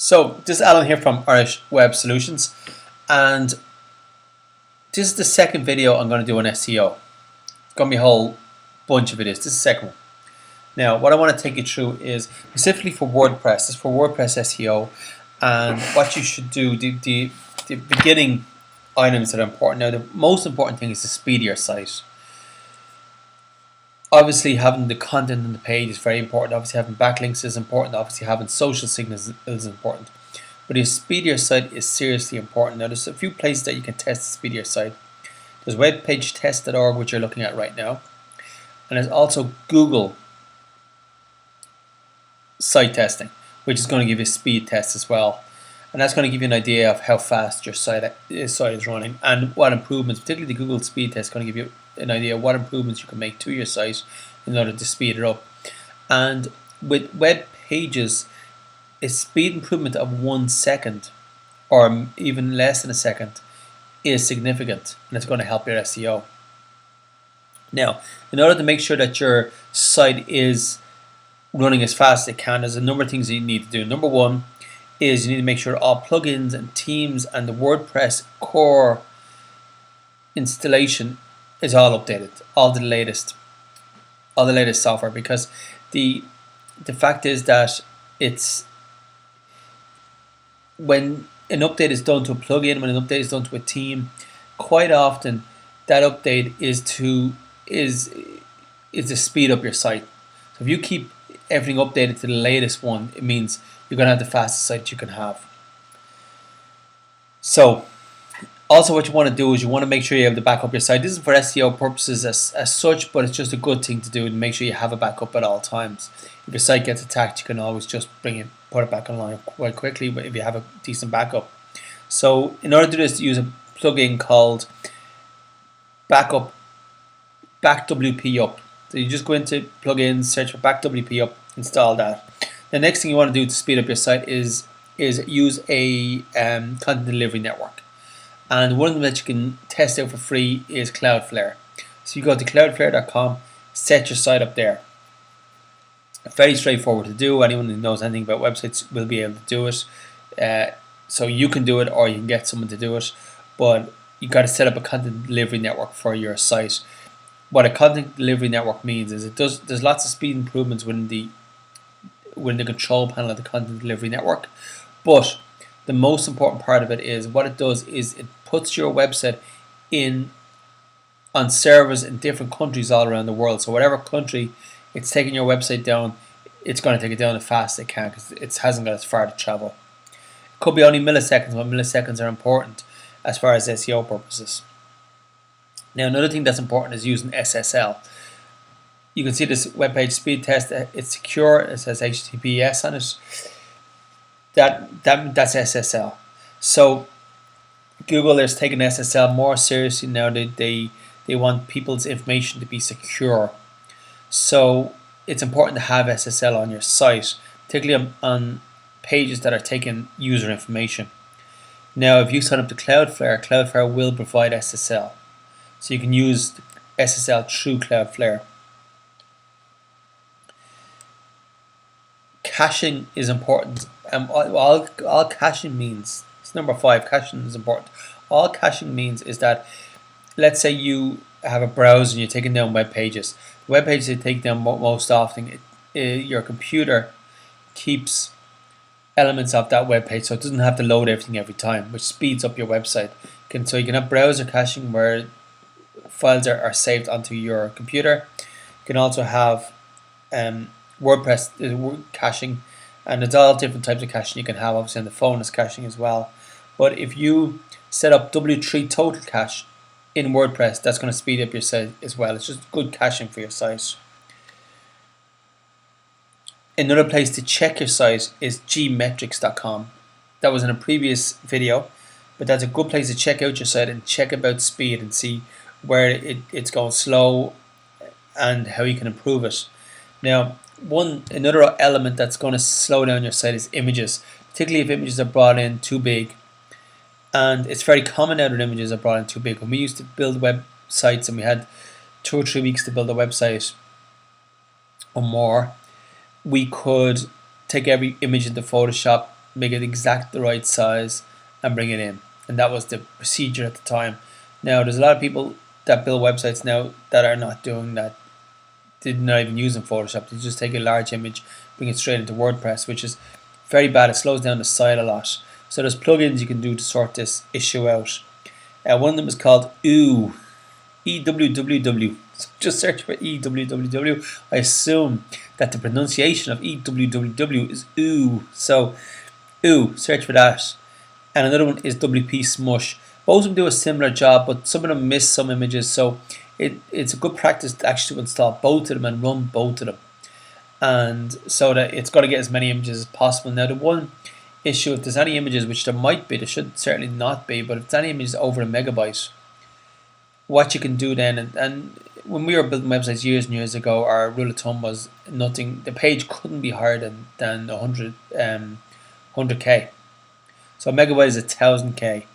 So this is Alan here from Irish Web Solutions, and this is the second video I'm going to do on SEO. It's going to be a whole bunch of videos. This is the second one. Now, what I want to take you through is specifically for WordPress. This is for WordPress SEO, and what you should do. The beginning items that are important. Now, the most important thing is the speed of your site. Obviously, having the content on the page is very important. Obviously, having backlinks is important. Obviously, having social signals is important. But the speed of your site is seriously important. Now, there's a few places that you can test the speed of your site. There's webpagetest.org, which you're looking at right now. And there's also Google site testing, which is going to give you a speed test as well. And that's going to give you an idea of how fast your site is running and what improvements, particularly the Google speed test, is going to give you an idea of what improvements you can make to your site in order to speed it up. And with web pages, a speed improvement of 1 second or even less than a second is significant, and it's going to help your SEO. Now, in order to make sure that your site is running as fast as it can, there's a number of things that you need to do. Number one is you need to make sure all plugins and themes and the WordPress core installation is all updated, all the latest software, because the fact is that it's when an update is done to a plugin, when an update is done to a theme, quite often that update is to speed up your site. So if you keep everything updated to the latest one, it means you're going to have the fastest site you can have. So also what you want to do is you want to make sure you have the backup your site. This is for SEO purposes as such, but it's just a good thing to do to make sure you have a backup at all times. If your site gets attacked, you can always just put it back online quite quickly, but if you have a decent backup. So in order to do this, use a plugin called BackWP Up. So you just go into plugins, search for BackWP Up, install that. The next thing you want to do to speed up your site is use a content delivery network. And one of them that you can test out for free is Cloudflare. So you go to cloudflare.com, set your site up there. Very straightforward to do. Anyone who knows anything about websites will be able to do it. So you can do it, or you can get someone to do it. But you've got to set up a content delivery network for your site. What a content delivery network means is there's lots of speed improvements within the control panel of the content delivery network. But the most important part of it is what it does is it puts your website on servers in different countries all around the world. So whatever country it's taking your website down, it's going to take it down as fast as it can, because it hasn't got as far to travel. It could be only milliseconds, but milliseconds are important as far as SEO purposes. Now, another thing that's important is using SSL. You can see this web page speed test. It's secure. It says HTTPS on it. That's SSL. So Google is taking SSL more seriously now. They want people's information to be secure. So it's important to have SSL on your site, particularly on pages that are taking user information. Now, if you sign up to Cloudflare, Cloudflare will provide SSL. So you can use SSL through Cloudflare. Caching is important. All caching means, it's number 5, caching is important. All caching means is that, let's say you have a browser and you're taking down web pages. The web pages you take down most often, your computer keeps elements of that web page, so it doesn't have to load everything every time, which speeds up your website. So you can have browser caching where files are saved onto your computer. You can also have WordPress caching, and there's all different types of caching you can have. Obviously on the phone is caching as well, but if you set up W3 total cache in WordPress, that's going to speed up your site as well. It's just good caching for your site. Another place to check your site is gmetrics.com. That was in a previous video, but that's a good place to check out your site and check about speed and see where it's going slow and how you can improve it. Now, another element that's going to slow down your site is images, particularly if images are brought in too big. And it's very common now that images are brought in too big. When we used to build websites and we had 2 or 3 weeks to build a website or more, we could take every image into Photoshop, make it exact the right size, and bring it in. And that was the procedure at the time. Now there's a lot of people that build websites now that are not doing that. They're not even using Photoshop. They just take a large image, bring it straight into WordPress, which is very bad. It slows down the site a lot. So there's plugins you can do to sort this issue out. One of them is called EWWW. EWWW. So just search for EWWW. I assume that the pronunciation of EWWW is OO. So OO, search for that. And another one is WP Smush. Both of them do a similar job, but some of them miss some images. So it's a good practice to actually install both of them and run both of them. And so that it's got to get as many images as possible. Now the one issue, if there's any images, which there might be, there should certainly not be, but if there's any images over a megabyte, what you can do then, and when we were building websites years and years ago, our rule of thumb was nothing, the page couldn't be higher than 100k. So a megabyte is 1000k.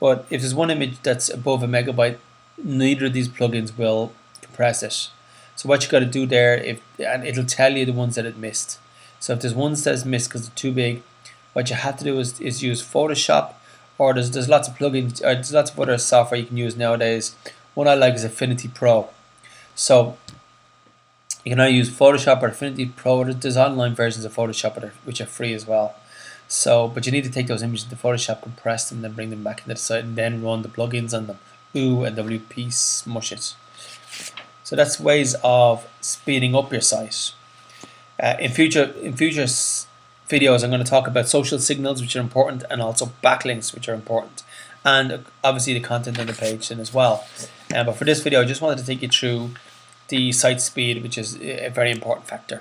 But if there's one image that's above a megabyte, neither of these plugins will compress it. So what you got to do there, and it'll tell you the ones that it missed. So if there's ones that's missed because they're too big, what you have to do is use Photoshop, or there's lots of plugins, or there's lots of other software you can use nowadays. One I like is Affinity Pro. So you can either use Photoshop or Affinity Pro. There's online versions of Photoshop which are free as well. So, but you need to take those images into Photoshop, compress them, then bring them back into the site, and then run the plugins on them. OO and WP Smush it. So that's ways of speeding up your site. In future videos, I'm going to talk about social signals, which are important, and also backlinks, which are important, and obviously the content on the page then as well. But for this video, I just wanted to take you through the site speed, which is a very important factor.